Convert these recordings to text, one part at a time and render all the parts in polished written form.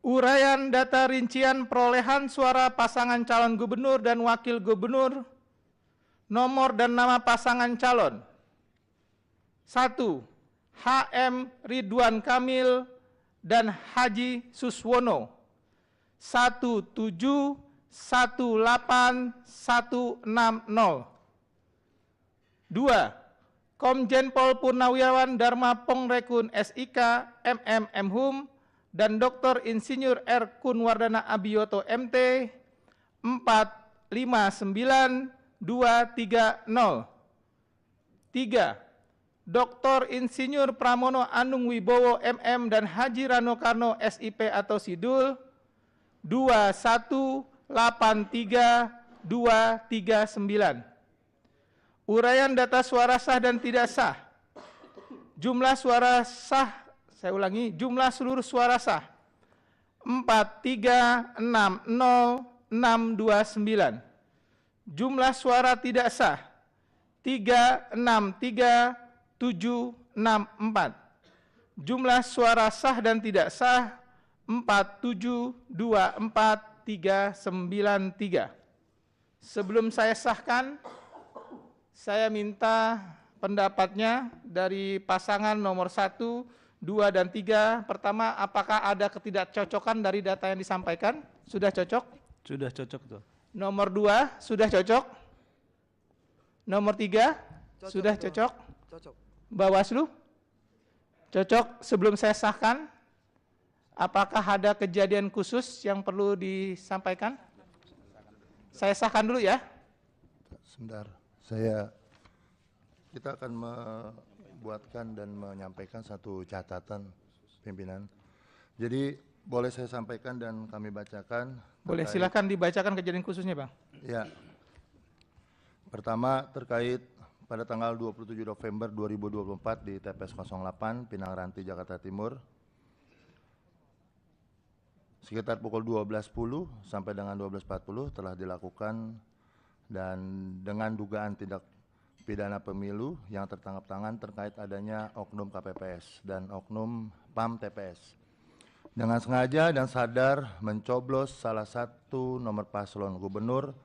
Uraian data rincian perolehan suara pasangan calon gubernur dan wakil gubernur, nomor dan nama pasangan calon. 1. HM Ridwan Kamil dan Haji Suswono 1718160. 2. Komjen Pol Purnawirawan Dharma Pongrekun SIK MM Hum dan Dr. Insinyur R. Kunwardana Abiyoto MT 459230. 3. Dr. Insinyur Pramono Anung Wibowo MM dan Haji Rano Karno SIP atau Sidul 2183239. Uraian data suara sah dan tidak sah. Jumlah suara sah, saya ulangi, jumlah seluruh suara sah 4360629. Jumlah suara tidak sah 363764. Jumlah suara sah dan tidak sah 4724393. Sebelum saya sahkan, saya minta pendapatnya dari pasangan nomor 1, 2, dan 3. Pertama, apakah ada ketidakcocokan dari data yang disampaikan? Sudah cocok? Sudah cocok tuh. Nomor 2, sudah cocok? Nomor 3, sudah cocok? Cocok. Bawaslu? Cocok. Sebelum saya sahkan, apakah ada kejadian khusus yang perlu disampaikan? Saya sahkan dulu ya. Sebentar, kita akan membuatkan dan menyampaikan satu catatan pimpinan. Jadi boleh saya sampaikan dan kami bacakan. Boleh, silakan dibacakan kejadian khususnya, Bang. Ya. Pertama, terkait pada tanggal 27 November 2024 di TPS 08 Pinang Ranti, Jakarta Timur, sekitar pukul 12.10 sampai dengan 12.40 telah dilakukan dan dengan dugaan tindak pidana pemilu yang tertangkap tangan terkait adanya oknum KPPS dan oknum PAM TPS dengan sengaja dan sadar mencoblos salah satu nomor paslon gubernur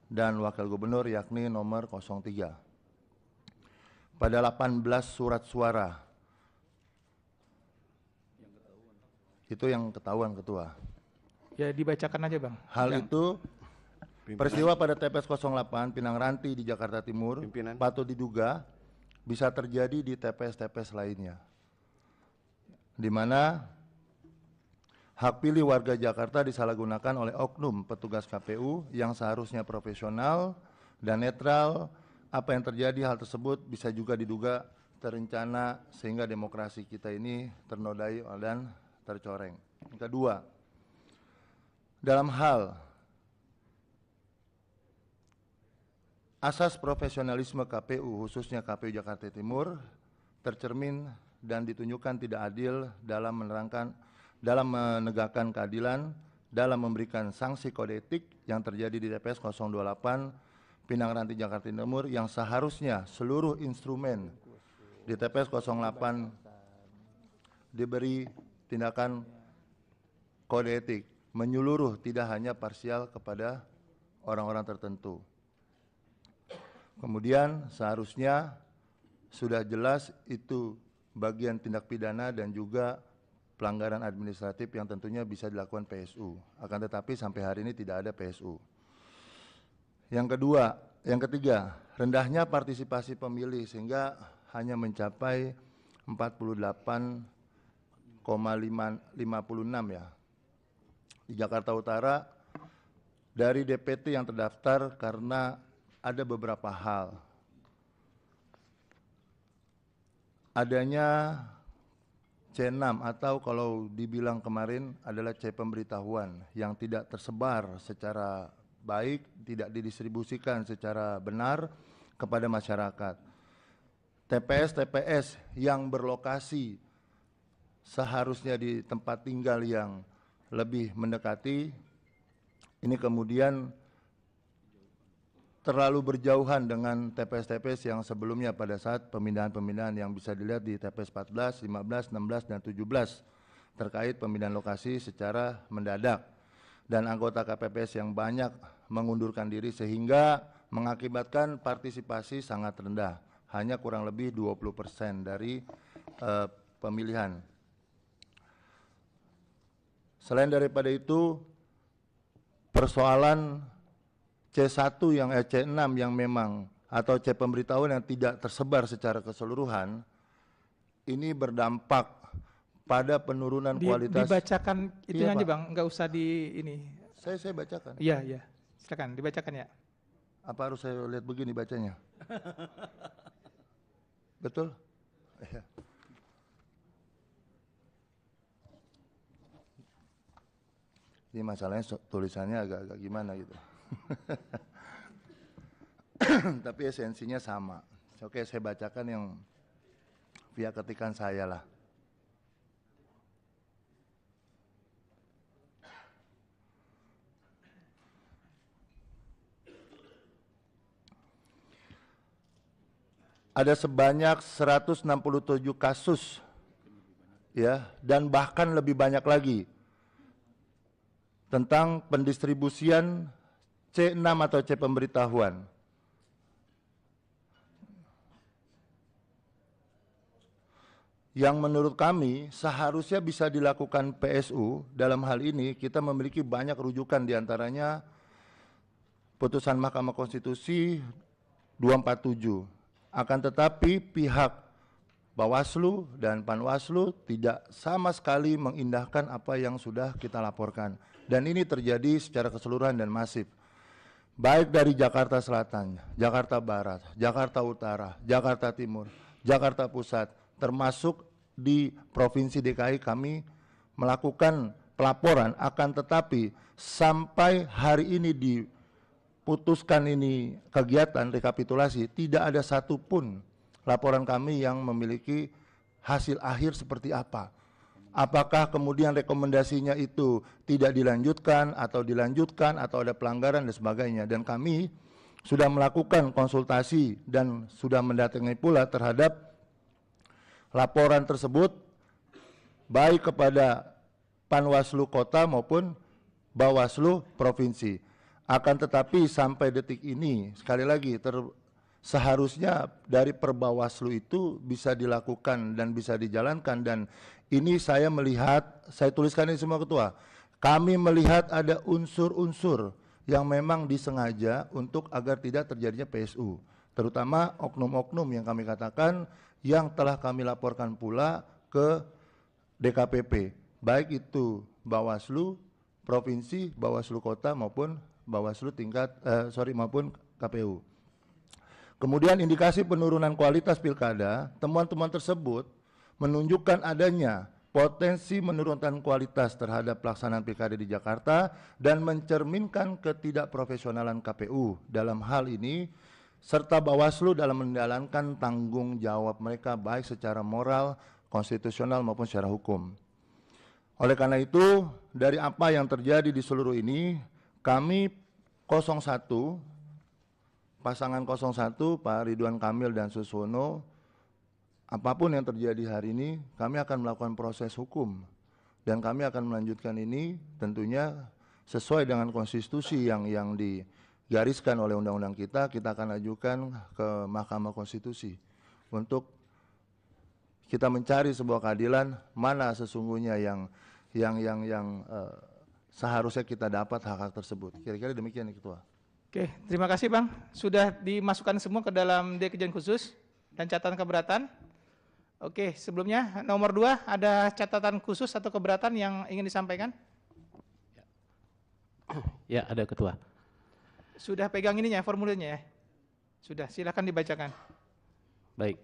dan wakil gubernur yakni nomor 03 pada 18 surat suara. Itu yang ketahuan Ketua. Ya, dibacakan aja, Bang. Hal itu peristiwa pada TPS 08 Pinang Ranti di Jakarta Timur patut diduga bisa terjadi di TPS-TPS lainnya, di mana hak pilih warga Jakarta disalahgunakan oleh oknum petugas KPU yang seharusnya profesional dan netral. Apa yang terjadi hal tersebut bisa juga diduga terencana sehingga demokrasi kita ini ternodai dan tercoreng. Yang kedua, dalam hal asas profesionalisme KPU khususnya KPU Jakarta Timur tercermin dan ditunjukkan tidak adil dalam menegakkan keadilan dalam memberikan sanksi kode etik yang terjadi di TPS 028 Pinang Ranti Jakarta Timur yang seharusnya seluruh instrumen di TPS 08 diberi tindakan kode etik menyeluruh tidak hanya parsial kepada orang-orang tertentu. Kemudian seharusnya sudah jelas itu bagian tindak pidana dan juga pelanggaran administratif yang tentunya bisa dilakukan PSU. Akan tetapi sampai hari ini tidak ada PSU. Yang ketiga, rendahnya partisipasi pemilih sehingga hanya mencapai 48,56 ya. Di Jakarta Utara dari DPT yang terdaftar karena ada beberapa hal. Adanya C6 atau kalau dibilang kemarin adalah C pemberitahuan yang tidak tersebar secara baik, tidak didistribusikan secara benar kepada masyarakat. TPS-TPS yang berlokasi seharusnya di tempat tinggal yang lebih mendekati, ini kemudian terlalu berjauhan dengan TPS-TPS yang sebelumnya pada saat pemindahan-pemindahan yang bisa dilihat di TPS 14, 15, 16, dan 17 terkait pemindahan lokasi secara mendadak dan anggota KPPS yang banyak mengundurkan diri sehingga mengakibatkan partisipasi sangat rendah, hanya kurang lebih 20% dari pemilihan. Selain daripada itu, persoalan C1 C6 yang memang atau C pemberitahuan yang tidak tersebar secara keseluruhan ini berdampak pada penurunan kualitas. Dibacakan itu Iya, aja Pak. Bang, nggak usah di ini. Saya bacakan. Iya, silakan dibacakan ya. Apa harus saya lihat begini bacanya? Betul? Ya. Ini masalahnya tulisannya agak-agak gimana gitu. Tapi esensinya sama. Oke, saya bacakan yang via ketikan saya lah. Ada sebanyak 167 kasus ya, dan bahkan lebih banyak lagi tentang pendistribusian C6 atau C pemberitahuan. Yang menurut kami seharusnya bisa dilakukan PSU. Dalam hal ini kita memiliki banyak rujukan, diantaranya putusan Mahkamah Konstitusi 247. Akan tetapi pihak Bawaslu dan Panwaslu tidak sama sekali mengindahkan apa yang sudah kita laporkan. Dan ini terjadi secara keseluruhan dan masif. Baik dari Jakarta Selatan, Jakarta Barat, Jakarta Utara, Jakarta Timur, Jakarta Pusat, termasuk di Provinsi DKI kami melakukan pelaporan, akan tetapi sampai hari ini diputuskan ini kegiatan rekapitulasi, tidak ada satupun laporan kami yang memiliki hasil akhir seperti apa. Apakah kemudian rekomendasinya itu tidak dilanjutkan atau dilanjutkan atau ada pelanggaran dan sebagainya. Dan kami sudah melakukan konsultasi dan sudah mendatangi pula terhadap laporan tersebut baik kepada Panwaslu Kota maupun Bawaslu Provinsi. Akan tetapi sampai detik ini, sekali lagi, seharusnya dari Perbawaslu itu bisa dilakukan dan bisa dijalankan, dan ini saya melihat, saya tuliskan ini semua Ketua, kami melihat ada unsur-unsur yang memang disengaja untuk agar tidak terjadinya PSU, terutama oknum-oknum yang kami katakan yang telah kami laporkan pula ke DKPP, baik itu Bawaslu Provinsi, Bawaslu Kota maupun Bawaslu maupun KPU. Kemudian indikasi penurunan kualitas pilkada, temuan-temuan tersebut menunjukkan adanya potensi menurunkan kualitas terhadap pelaksanaan pilkada di Jakarta dan mencerminkan ketidakprofesionalan KPU dalam hal ini, serta Bawaslu dalam menjalankan tanggung jawab mereka baik secara moral, konstitusional maupun secara hukum. Oleh karena itu, dari apa yang terjadi di seluruh ini, kami 01, pasangan 01, Pak Ridwan Kamil dan Suswono, apapun yang terjadi hari ini, kami akan melakukan proses hukum. Dan kami akan melanjutkan ini tentunya sesuai dengan konstitusi yang digariskan oleh undang-undang kita akan ajukan ke Mahkamah Konstitusi untuk kita mencari sebuah keadilan mana sesungguhnya yang seharusnya kita dapat hak-hak tersebut. Kira-kira demikian, Ketua. Oke, terima kasih Bang. Sudah dimasukkan semua ke dalam kejadian khusus dan catatan keberatan. Oke, sebelumnya nomor 2 ada catatan khusus atau keberatan yang ingin disampaikan? Ya, ada Ketua. Sudah pegang ininya, formulirnya ya? Sudah, silakan dibacakan. Baik.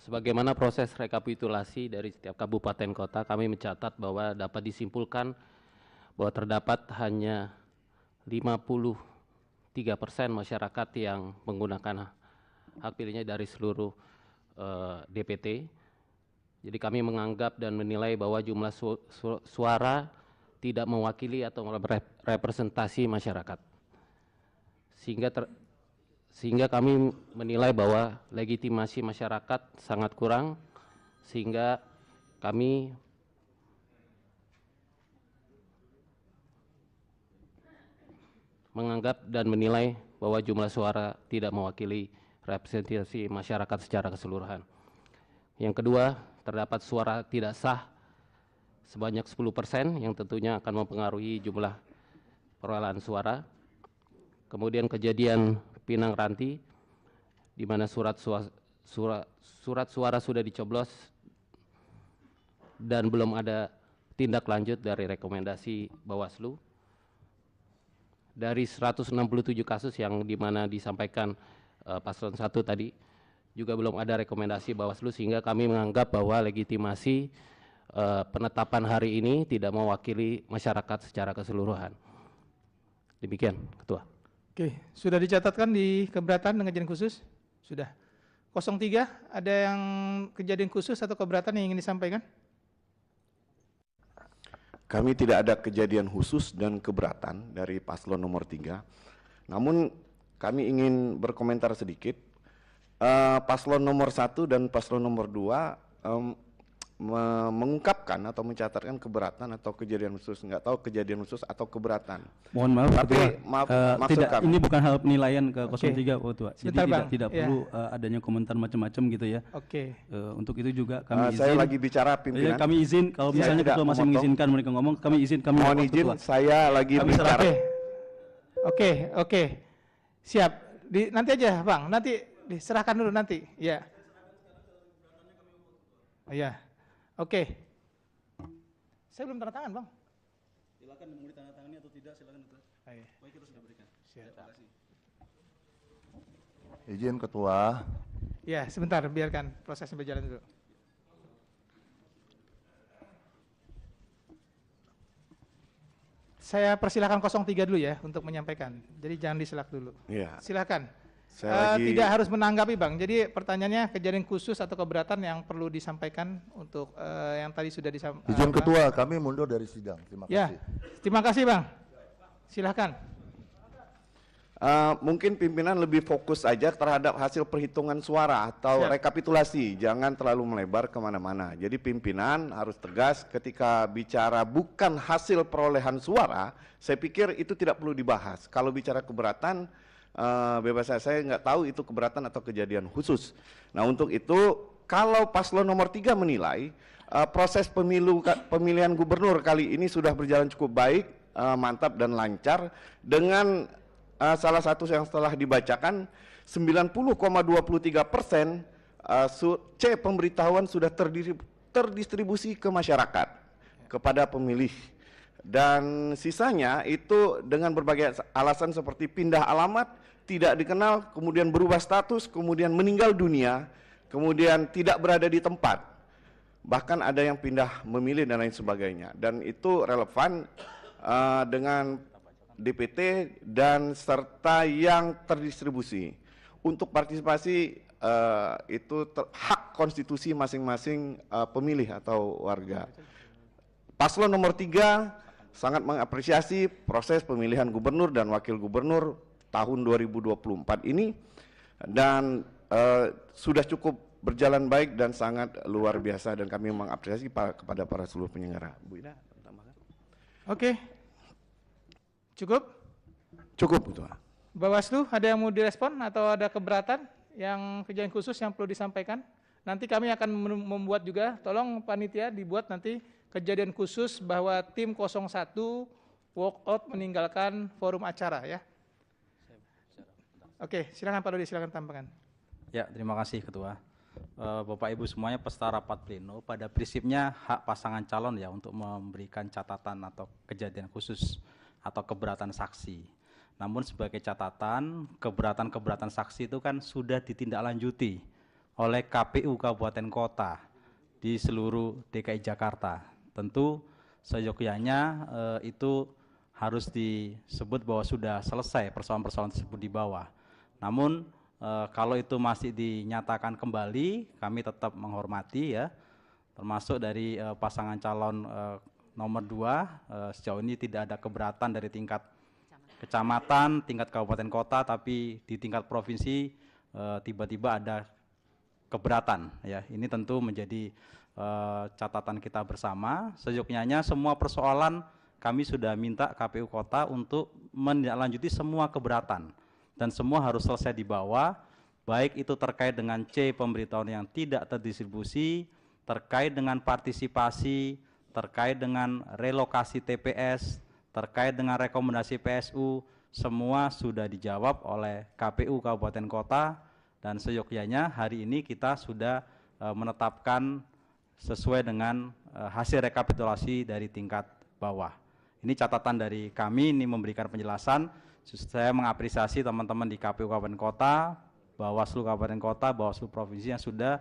Sebagaimana proses rekapitulasi dari setiap kabupaten kota, kami mencatat bahwa dapat disimpulkan bahwa terdapat hanya 53% masyarakat yang menggunakan hak pilihnya dari seluruh DPT. Jadi kami menganggap dan menilai bahwa jumlah suara tidak mewakili atau representasi masyarakat. Sehingga kami menilai bahwa legitimasi masyarakat sangat kurang, sehingga kami menganggap dan menilai bahwa jumlah suara tidak mewakili representasi masyarakat secara keseluruhan. Yang kedua, terdapat suara tidak sah sebanyak 10% yang tentunya akan mempengaruhi jumlah perolehan suara. Kemudian kejadian Pinang Ranti, di mana surat suara sudah dicoblos dan belum ada tindak lanjut dari rekomendasi Bawaslu. Dari 167 kasus yang dimana disampaikan paslon 1 tadi, juga belum ada rekomendasi Bawaslu, sehingga kami menganggap bahwa legitimasi penetapan hari ini tidak mewakili masyarakat secara keseluruhan. Demikian, Ketua. Oke, sudah dicatatkan di keberatan dengan kejadian khusus? Sudah. 03, ada yang kejadian khusus atau keberatan yang ingin disampaikan? Kami tidak ada kejadian khusus dan keberatan dari paslon nomor 3. Namun kami ingin berkomentar sedikit. Paslon nomor 1 dan paslon nomor 2 mengungkapkan atau mencatatkan keberatan atau kejadian khusus, nggak tahu kejadian khusus atau keberatan. Mohon maaf, tapi Ketua, tidak, kami, ini bukan hal penilaian ke 03, Ketua. Jadi tidak perlu adanya komentar macam-macam gitu ya. Oke. Untuk itu juga kami izin. Saya lagi bicara pimpinan. Kami izin, kalau misalnya Ketua masih mengizinkan mereka ngomong, kami izin. Kami mohon izin, Ketua. Saya lagi bicara. Oke. Siap. Nanti aja, Bang. Nanti diserahkan dulu nanti. Ya. Iya. Oke. Saya belum tanda tangan, Bang. Silakan mau ditandatangani atau tidak, silakan. Baik, kita sudah berikan. Siap. Terima kasih. Izin Ketua. Ya, sebentar, biarkan prosesnya berjalan dulu. Saya persilakan 03 dulu ya untuk menyampaikan. Jadi jangan diselak dulu. Iya. Silakan. Lagi... Tidak harus menanggapi, Bang. Jadi pertanyaannya kejadian khusus atau keberatan yang perlu disampaikan untuk yang tadi sudah disampaikan. Izin Ketua, kami mundur dari sidang. Terima kasih. Ya, terima kasih, Bang. Silakan. Mungkin pimpinan lebih fokus aja terhadap hasil perhitungan suara atau rekapitulasi, jangan terlalu melebar kemana-mana. Jadi pimpinan harus tegas ketika bicara bukan hasil perolehan suara, saya pikir itu tidak perlu dibahas. Kalau bicara keberatan, bebas saya nggak tahu itu keberatan atau kejadian khusus. Nah untuk itu kalau paslon nomor 3 menilai proses pemilihan gubernur kali ini sudah berjalan cukup baik, mantap dan lancar dengan salah satu yang setelah dibacakan 90,23% C pemberitahuan sudah terdistribusi ke masyarakat kepada pemilih. Dan sisanya itu dengan berbagai alasan seperti pindah alamat, tidak dikenal, kemudian berubah status, kemudian meninggal dunia, kemudian tidak berada di tempat. Bahkan ada yang pindah memilih dan lain sebagainya. Dan itu relevan dengan DPT dan serta yang terdistribusi. Untuk partisipasi itu hak konstitusi masing-masing pemilih atau warga. Paslon nomor 3 sangat mengapresiasi proses pemilihan gubernur dan wakil gubernur tahun 2024 ini dan sudah cukup berjalan baik dan sangat luar biasa dan kami mengapresiasi kepada para seluruh penyelenggara. Bu Ida, tambahkan. Oke. Cukup? Cukup, Ketua. Bawaslu ada yang mau direspon atau ada keberatan yang kejadian khusus yang perlu disampaikan? Nanti kami akan membuat juga, tolong panitia dibuat nanti kejadian khusus bahwa tim 01 walk out meninggalkan forum acara ya. Oke, silakan Pak Dodi, silakan tambahkan. Ya, terima kasih Ketua. Bapak Ibu semuanya peserta rapat pleno, pada prinsipnya hak pasangan calon ya untuk memberikan catatan atau kejadian khusus atau keberatan saksi. Namun sebagai catatan, keberatan saksi itu kan sudah ditindaklanjuti oleh KPU Kabupaten Kota di seluruh DKI Jakarta. Tentu seyogyanya itu harus disebut bahwa sudah selesai persoalan-persoalan tersebut di bawah. Namun kalau itu masih dinyatakan kembali, kami tetap menghormati ya, termasuk dari pasangan calon nomor 2, sejauh ini tidak ada keberatan dari tingkat kecamatan, tingkat kabupaten kota, tapi di tingkat provinsi tiba-tiba ada keberatan ya. Ini tentu menjadi catatan kita bersama. Seyogyanya semua persoalan kami sudah minta KPU Kota untuk menindaklanjuti semua keberatan dan semua harus selesai dibawa, baik itu terkait dengan C pemberitahuan yang tidak terdistribusi, terkait dengan partisipasi, terkait dengan relokasi TPS, terkait dengan rekomendasi PSU, semua sudah dijawab oleh KPU Kabupaten Kota, dan seyogyanya hari ini kita sudah menetapkan sesuai dengan hasil rekapitulasi dari tingkat bawah. Ini catatan dari kami, ini memberikan penjelasan. Saya mengapresiasi teman-teman di KPU Kabupaten Kota, Bawaslu Kabupaten Kota, Bawaslu Provinsi yang sudah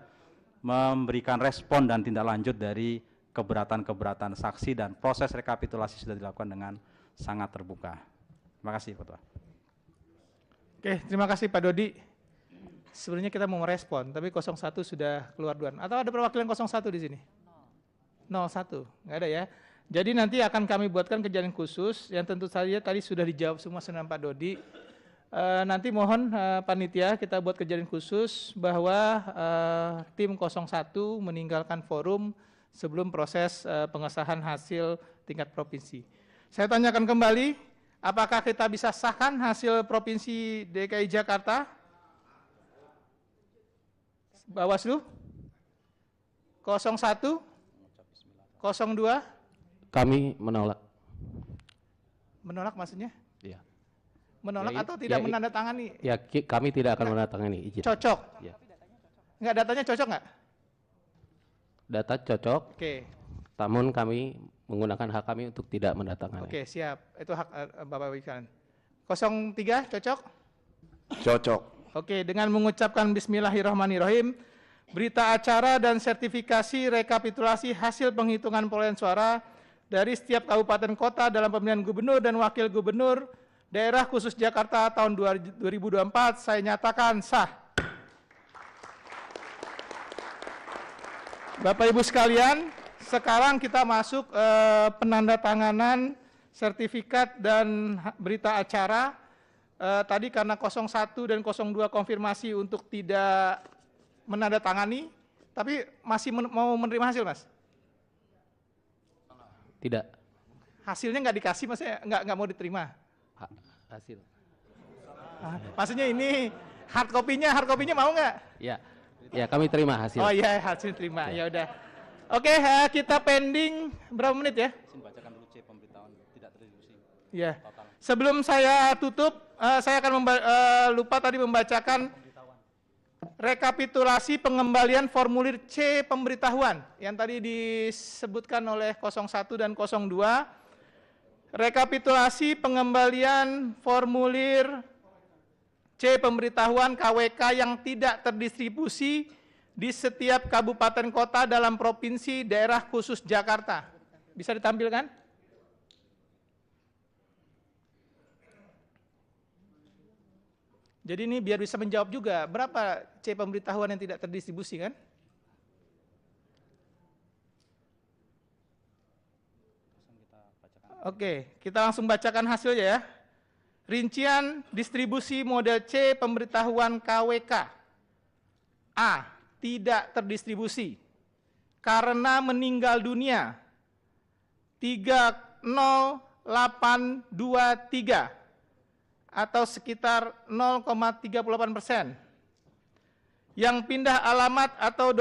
memberikan respon dan tindak lanjut dari keberatan-keberatan saksi, dan proses rekapitulasi sudah dilakukan dengan sangat terbuka. Terima kasih, Ketua. Oke, terima kasih Pak Dodi. Sebenarnya kita mau merespon, tapi 01 sudah keluar duluan. Atau ada perwakilan 01 di sini? 01, nggak ada ya. Jadi nanti akan kami buatkan kejadian khusus, yang tentu saja tadi sudah dijawab semua dengan Pak Dodi. Nanti mohon panitia kita buat kejadian khusus bahwa tim 01 meninggalkan forum sebelum proses pengesahan hasil tingkat provinsi. Saya tanyakan kembali, apakah kita bisa sahkan hasil Provinsi DKI Jakarta? Bawaslu? 01? 02? Kami menolak. Menolak maksudnya? Ya. Menolak Ya, atau tidak ya, menandatangani? Ya, kami tidak akan menandatangani izin. Cocok? Ya. Enggak, datanya cocok nggak? Data cocok, Oke, namun kami menggunakan hak kami untuk tidak menandatangani. oke siap. Itu hak Bapak Wikan. 03 cocok? Cocok. Oke, dengan mengucapkan Bismillahirrahmanirrahim, berita acara dan sertifikasi rekapitulasi hasil penghitungan perolehan suara dari setiap kabupaten kota dalam pemilihan gubernur dan wakil gubernur daerah khusus Jakarta tahun 2024 saya nyatakan sah. Bapak Ibu sekalian, sekarang kita masuk penandatanganan sertifikat dan berita acara. Tadi karena 01 dan 02 konfirmasi untuk tidak menandatangani, tapi masih mau menerima hasil, Mas? Tidak. Hasilnya nggak dikasih, maksudnya nggak mau diterima? Hasil. Maksudnya ini hard copy-nya mau nggak? Ya, ya kami terima hasil. Oh iya, hasil terima. Ya udah. Oke, kita pending berapa menit ya? Bacakan dulu C pemberitahuan tidak terdistribusi. Ya. Sebelum saya tutup, saya akan lupa tadi membacakan rekapitulasi pengembalian formulir C pemberitahuan yang tadi disebutkan oleh 01 dan 02. Rekapitulasi pengembalian formulir C pemberitahuan KWK yang tidak terdistribusi di setiap kabupaten kota dalam provinsi daerah khusus Jakarta. Bisa ditampilkan? Jadi ini biar bisa menjawab juga, berapa C pemberitahuan yang tidak terdistribusi kan? Oke, kita langsung bacakan hasilnya ya. Rincian distribusi model C pemberitahuan KWK. A. Tidak terdistribusi karena meninggal dunia 30823 atau sekitar 0,38%. Yang pindah alamat atau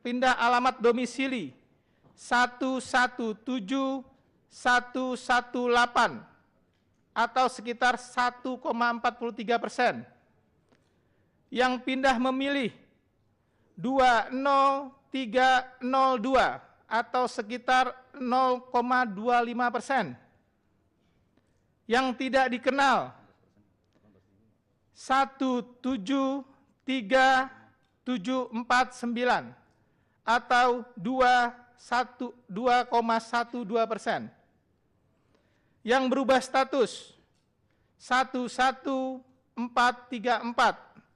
pindah alamat domisili 117118 atau sekitar 1,43%. Yang pindah memilih 20302 atau sekitar 0,25%. Yang tidak dikenal 173.749 atau 2,12%. Yang berubah status 11434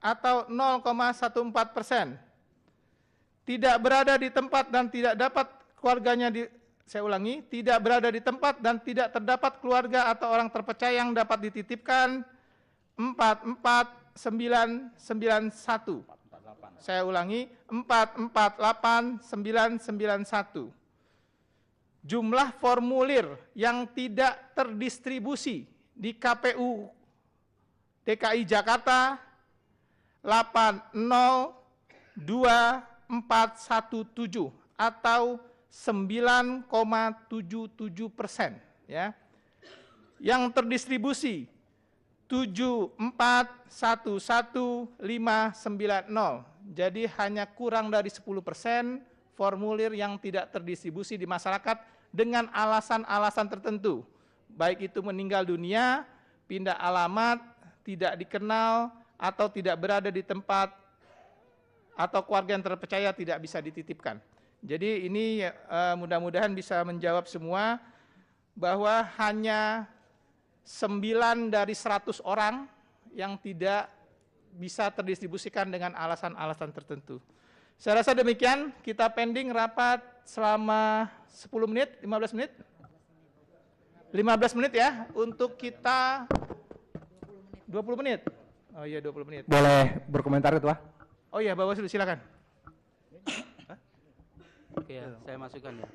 atau 0,14%. Tidak berada di tempat dan tidak dapat keluarganya saya ulangi, tidak berada di tempat dan tidak terdapat keluarga atau orang terpercaya yang dapat dititipkan 44991. Saya ulangi, 448991. Jumlah formulir yang tidak terdistribusi di KPU DKI Jakarta 802417 atau 9,77%, ya. Yang terdistribusi 7411590. Jadi hanya kurang dari 10% formulir yang tidak terdistribusi di masyarakat dengan alasan-alasan tertentu. Baik itu meninggal dunia, pindah alamat, tidak dikenal, atau tidak berada di tempat, atau keluarga yang terpercaya tidak bisa dititipkan. Jadi ini mudah-mudahan bisa menjawab semua bahwa hanya 9 dari 100 orang yang tidak bisa terdistribusikan dengan alasan-alasan tertentu. Saya rasa demikian, kita pending rapat selama 10 menit, 15 menit? 15 menit ya, untuk kita 20 menit. Oh iya, 20 menit. Boleh berkomentar, Ketua? Oh iya, Bawaslu silakan. Oke ya, saya masukkan ya.